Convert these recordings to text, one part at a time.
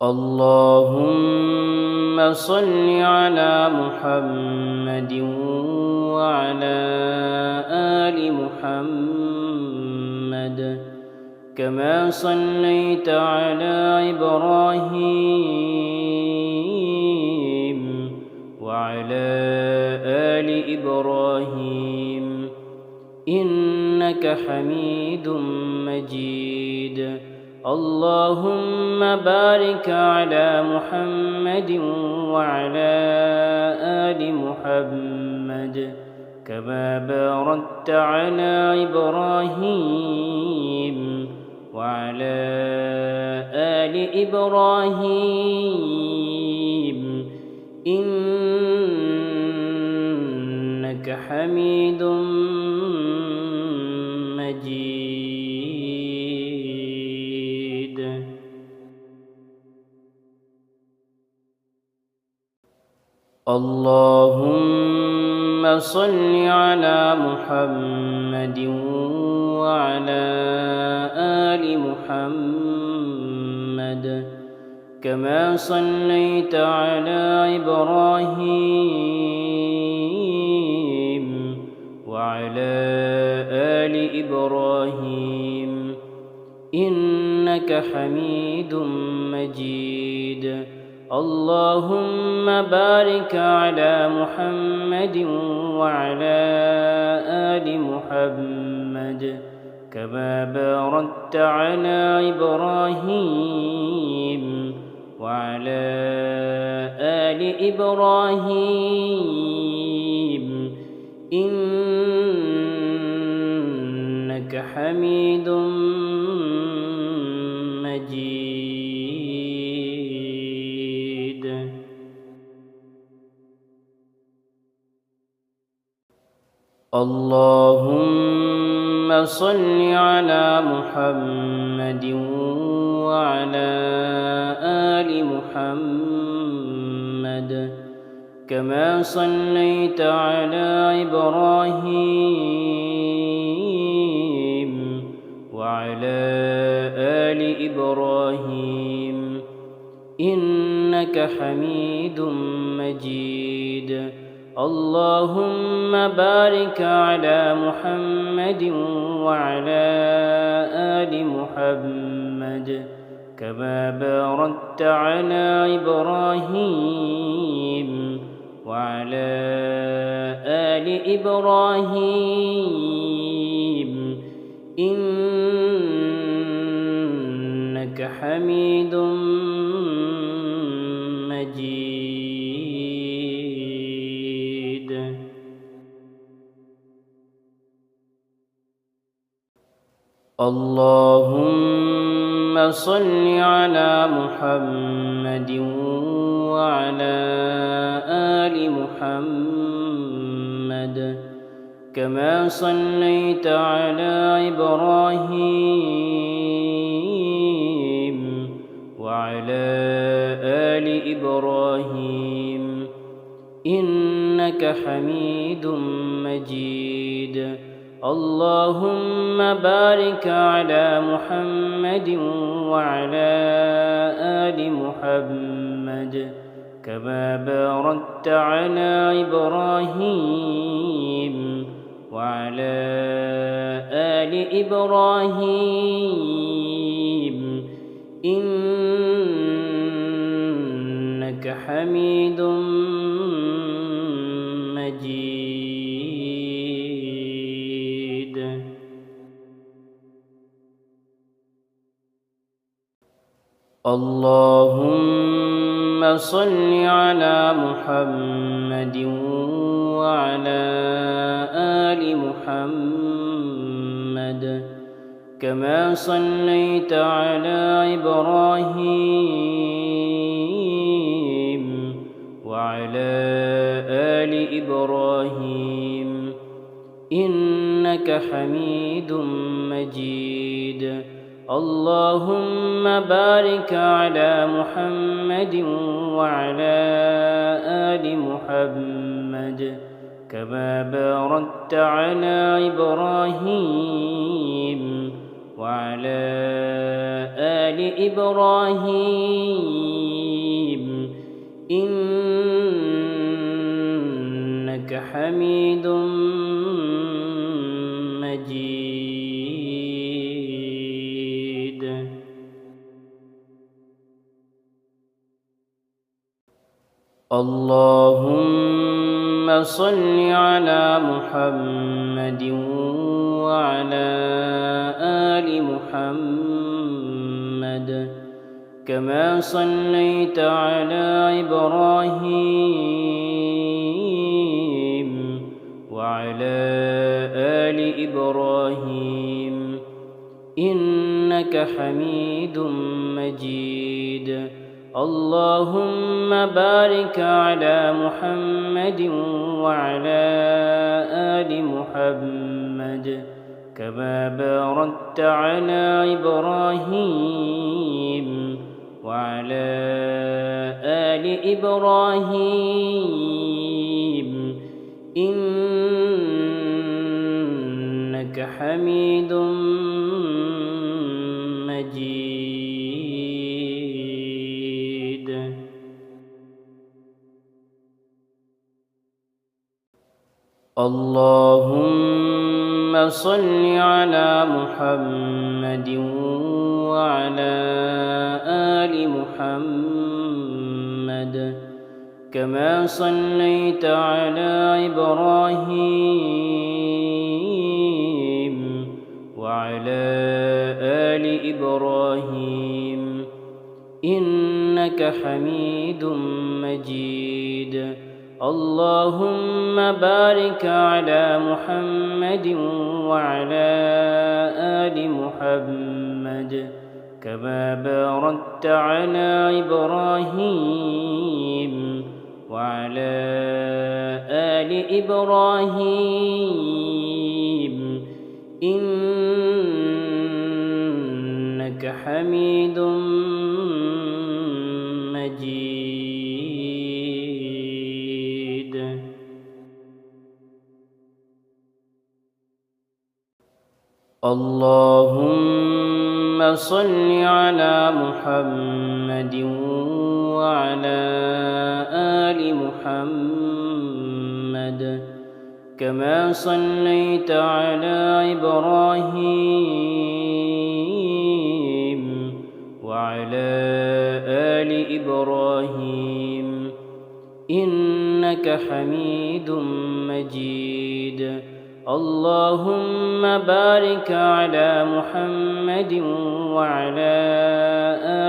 اللهم صل على محمد وعلى آل محمد كما صليت على إبراهيم وعلى آل إبراهيم إنك حميد مجيد. اللهم بارك على محمد وعلى آل محمد كما باركت على إبراهيم وعلى آل إبراهيم إنك حميد مجيد. اللهم صل على محمد وعلى آل محمد كما صليت على إبراهيم وعلى آل إبراهيم إنك حميد مجيد. اللهم بارك على محمد وعلى آل محمد كما باركت على إبراهيم وعلى آل إبراهيم إنك حميد مجيد. اللهم صل على محمد وعلى آل محمد كما صليت على إبراهيم وعلى آل إبراهيم إنك حميد مجيد. اللهم بارك على محمد وعلى آل محمد كما باركت على إبراهيم وعلى آل إبراهيم إنك حميد مجيد. اللهم صل على محمد وعلى آل محمد كما صليت على إبراهيم وعلى آل إبراهيم إنك حميد مجيد. اللهم بارك على محمد وعلى آل محمد كما باركت على إبراهيم وعلى آل إبراهيم إنك حميد مجيد. اللهم صل على محمد وعلى آل محمد كما صليت على إبراهيم وعلى آل إبراهيم إنك حميد مجيد. اللهم بارك على محمد وعلى آل محمد كما باركت على إبراهيم وعلى آل إبراهيم إنك حميد مجيد. اللهم صل على محمد وعلى آل محمد كما صليت على إبراهيم وعلى آل إبراهيم إنك حميد مجيد. اللهم بارك على محمد وعلى آل محمد كما باركت على إبراهيم وعلى آل إبراهيم إنك حميد مجيد. اللهم صل على محمد وعلى آل محمد كما صليت على إبراهيم وعلى آل إبراهيم إنك حميد مجيد. اللهم بارك على محمد وعلى آل محمد كما باركت على إبراهيم وعلى آل إبراهيم إنك حميد مجيد. اللهم صل على محمد وعلى آل محمد كما صليت على إبراهيم وعلى آل إبراهيم إنك حميد مجيد. اللهم بارك على محمد وعلى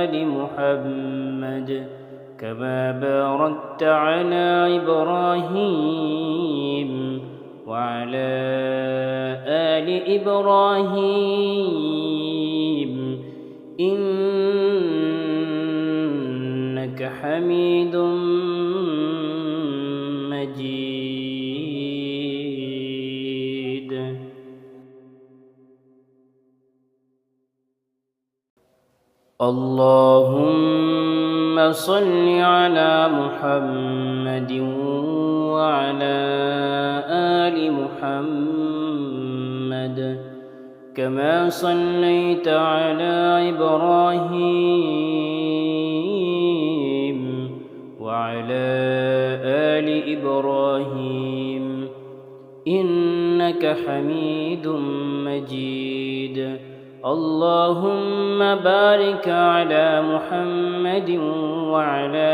آل محمد كما باركت على إبراهيم وعلى آل إبراهيم إنك حميد مجيد. اللهم صل على محمد وعلى آل محمد كما صليت على إبراهيم وعلى آل إبراهيم إنك حميد مجيد. اللهم بارك على محمد وعلى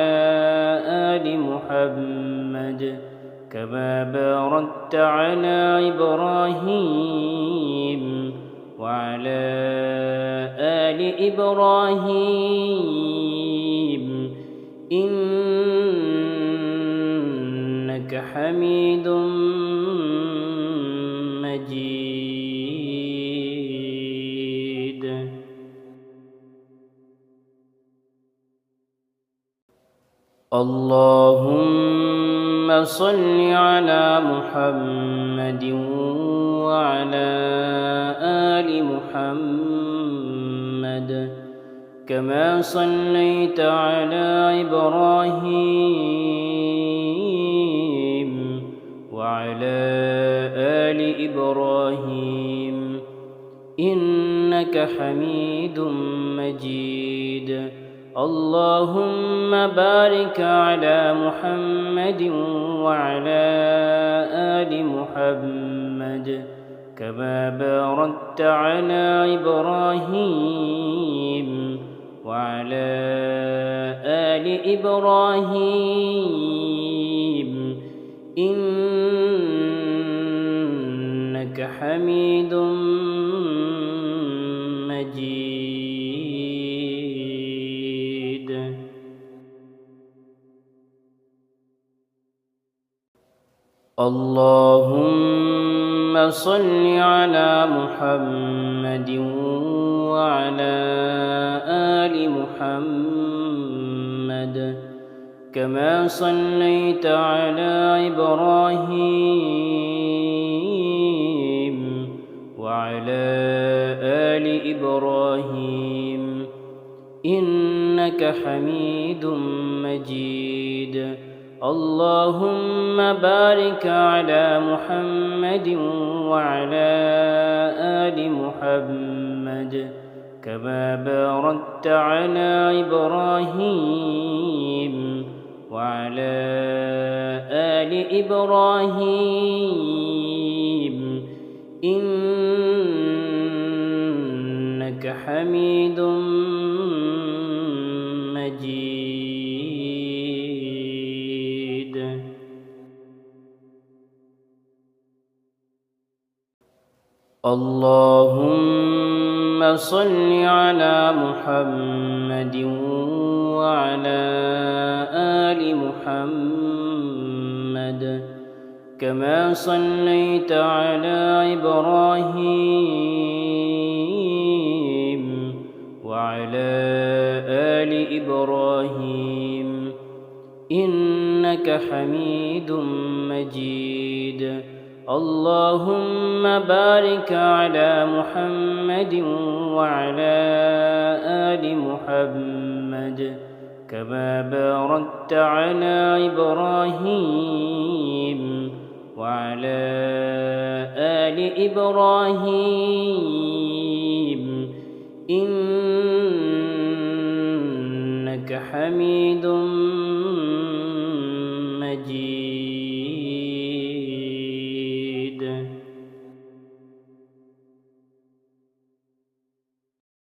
آل محمد كما باركت على إبراهيم وعلى آل إبراهيم إنك حميد مجيد. اللهم صل على محمد وعلى آل محمد كما صليت على إبراهيم وعلى آل إبراهيم إنك إنك حميد مجيد. اللهم بارك على محمد وعلى آل محمد كما باركت على إبراهيم وعلى آل إبراهيم إنك حميد مجيد. اللهم صل على محمد وعلى آل محمد كما صليت على إبراهيم وعلى آل إبراهيم إنك حميد مجيد. اللهم بارك على محمد وعلى آل محمد كما باركت على إبراهيم وعلى آل إبراهيم إنك حميد مجيد. اللهم صل على محمد وعلى آل محمد كما صليت على إبراهيم وعلى آل إبراهيم إنك حميد مجيد. اللهم بارك على محمد وعلى آل محمد كما باركت على إبراهيم وعلى آل إبراهيم إنك حميد